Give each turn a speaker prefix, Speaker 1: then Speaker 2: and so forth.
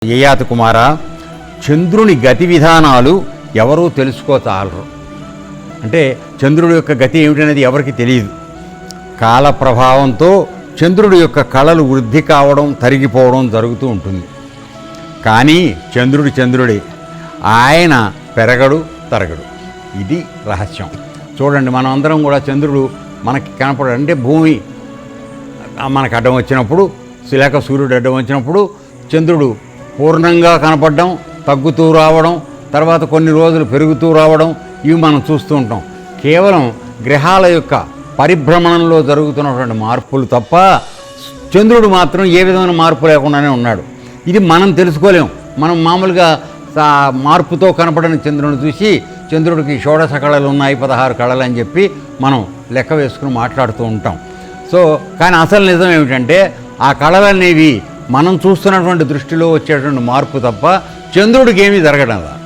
Speaker 1: యయాతి కుమార, చంద్రుని గతి విధానాలు ఎవరూ తెలుసుకోచాలరు. అంటే చంద్రుడి యొక్క గతి ఏమిటనేది ఎవరికి తెలియదు. కాల ప్రభావంతో చంద్రుడి యొక్క కళలు వృద్ధి కావడం, తరిగిపోవడం జరుగుతూ ఉంటుంది. కానీ చంద్రుడే, ఆయన పెరగడు తరగడు. ఇది రహస్యం. చూడండి, మనం అందరం కూడా చంద్రుడు మనకి కనపడడు. అంటే భూమి మనకు అడ్డం వచ్చినప్పుడు, లేక సూర్యుడు అడ్డం వచ్చినప్పుడు చంద్రుడు పూర్ణంగా కనపడడం, తగ్గుతూ రావడం, తర్వాత కొన్ని రోజులు పెరుగుతూ రావడం, ఇవి మనం చూస్తూ ఉంటాం. కేవలం గ్రహాల యొక్క పరిభ్రమణంలో జరుగుతున్నటువంటి మార్పులు తప్ప చంద్రుడు మాత్రం ఏ విధమైన మార్పు లేకుండానే ఉన్నాడు. ఇది మనం తెలుసుకోలేం. మనం మామూలుగా మార్పుతో కనపడని చంద్రుని చూసి చంద్రుడికి షోడశ కళలు ఉన్నాయి, 16 కళలు అని చెప్పి మనం లెక్క వేసుకుని మాట్లాడుతూ ఉంటాం. కానీ అసలు నిజం ఏమిటంటే ఆ కళలనేవి మనం చూస్తున్నటువంటి దృష్టిలో వచ్చేటువంటి మార్పు తప్ప చంద్రుడికి ఏమీ జరగడం లేదు.